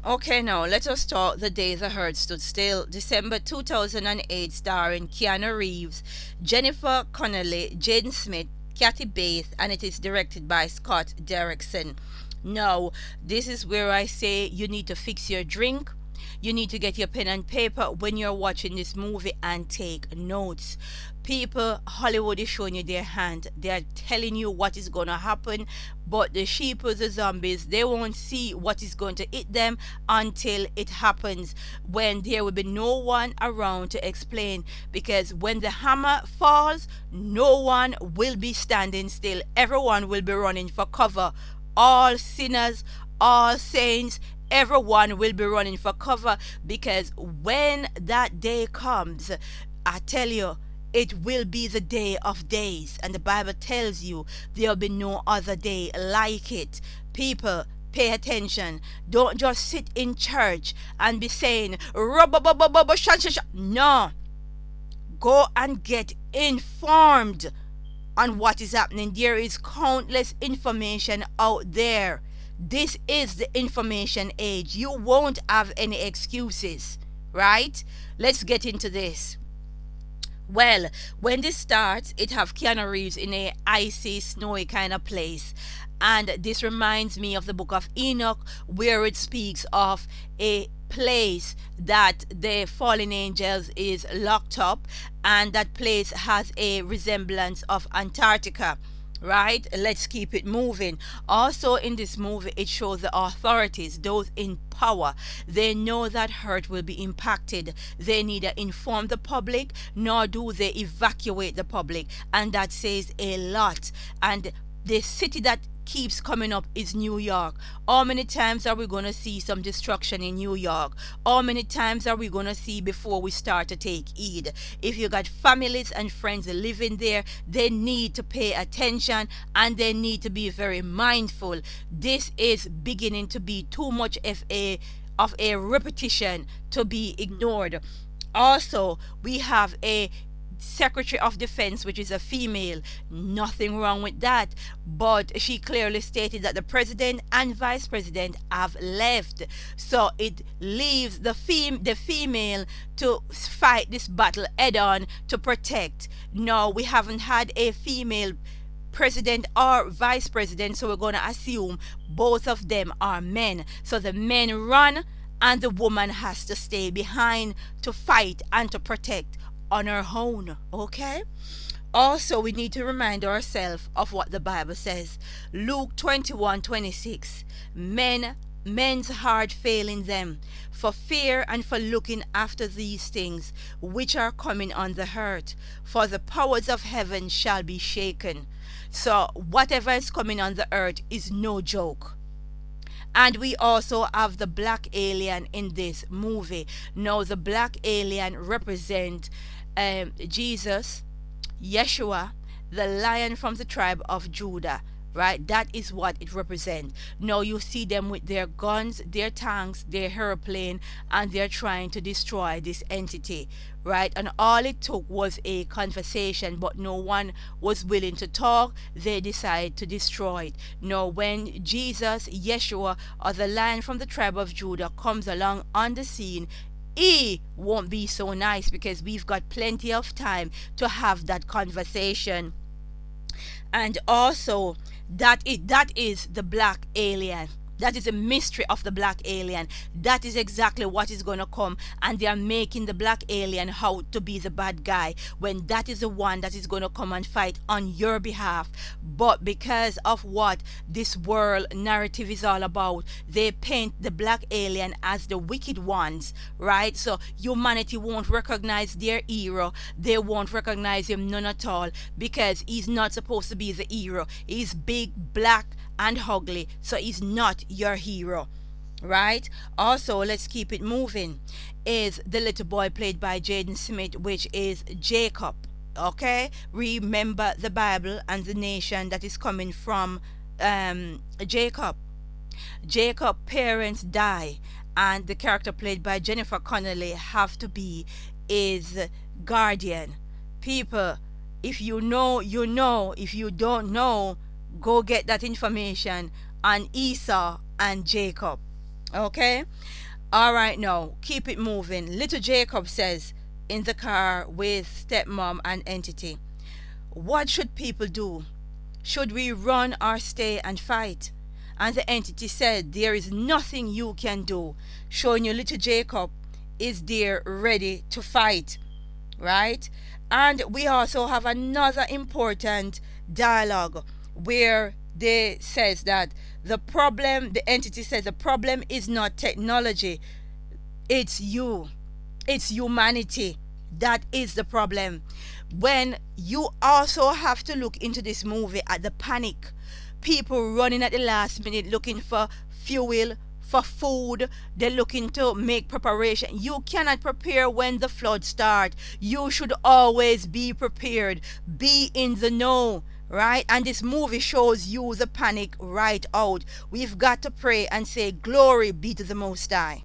Okay, now let us talk The Day the Earth Stood Still, December 2008, starring Keanu Reeves, Jennifer Connelly, Jaden Smith, Kathy Bates, and it is directed by Scott Derrickson. Now, this is where I say you need to fix your drink. You need to get your pen and paper when you're watching this movie and take notes. People, Hollywood is showing you their hand. They're telling you what is going to happen, but the sheep, the zombies, they won't see what is going to hit them until it happens, when there will be no one around to explain. Because when the hammer falls, no one will be standing still. Everyone will be running for cover. All sinners, all saints, everyone will be running for cover, because when that day comes, I tell you, it will be the day of days, and the Bible tells you there'll be no other day like it. People, pay attention. Don't just sit in church and be saying no. Go and get informed on what is happening. There is countless information out there. This is the information age. You won't have any excuses, right? Let's get into this. Well, when this starts, it have Keanu Reeves in a icy, snowy kind of place. And this reminds me of the book of Enoch, where it speaks of a place that the fallen angels is locked up, and that place has a resemblance of Antarctica. Right, let's keep it moving. Also in this movie, it shows the authorities, those in power, they know that hurt will be impacted. They neither inform the public nor do they evacuate the public, and that says a lot. And the city that keeps coming up is New York. How many times are we going to see some destruction in New York? How many times are we going to see before we start to take heed? If you got families and friends living there, they need to pay attention and they need to be very mindful. This is beginning to be too much of a repetition to be ignored. Also, we have a Secretary of Defense, which is a female. Nothing wrong with that. But she clearly stated that the president and vice president have left. So it leaves the female to fight this battle head on to protect. No, we haven't had a female president or vice president, so we're going to assume both of them are men. So the men run and the woman has to stay behind to fight and to protect on our own. Okay, also we need to remind ourselves of what the Bible says. Luke 21:26. Men's heart failing them for fear and for looking after these things which are coming on the earth, for the powers of heaven shall be shaken. So whatever is coming on the earth is no joke. And we also have the black alien in this movie. Now the black alien represent Jesus, Yeshua, the lion from the tribe of Judah. Right, that is what it represents. Now you see them with their guns, their tanks, their airplane, and they're trying to destroy this entity. Right, and all it took was a conversation, but no one was willing to talk. They decided to destroy it. Now when Jesus, Yeshua, or the lion from the tribe of Judah comes along on the scene, he won't be so nice, because we've got plenty of time to have that conversation. And also, that is the black alien. That is a mystery of the black alien. That is exactly what is going to come, and they are making the black alien out to be the bad guy, when that is the one that is going to come and fight on your behalf. But because of what this world narrative is all about, they paint the black alien as the wicked ones, right? So humanity won't recognize their hero. They won't recognize him none at all, because he's not supposed to be the hero. He's big, black, and ugly, so he's not your hero, right? Also, let's keep it moving. Is the little boy played by Jaden Smith, which is Jacob. Okay, remember the Bible and the nation that is coming from Jacob. Jacob parents die, and the character played by Jennifer Connelly have to be his guardian. People, if you know, you know. If you don't know, go get that information on Esau and Jacob. Okay? All right, now keep it moving. Little Jacob says in the car with stepmom and entity, what should people do? Should we run or stay and fight? And the entity said, there is nothing you can do, showing you little Jacob is there ready to fight, right? And we also have another important dialogue where they says that the entity says the problem is not technology, it's you, it's humanity that is the problem. When you also have to look into this movie at the panic, people running at the last minute looking for fuel, for food, they're looking to make preparation. You cannot prepare when the flood start. You should always be prepared, be in the know, right? And this movie shows you the panic right out. We've got to pray and say glory be to the Most High.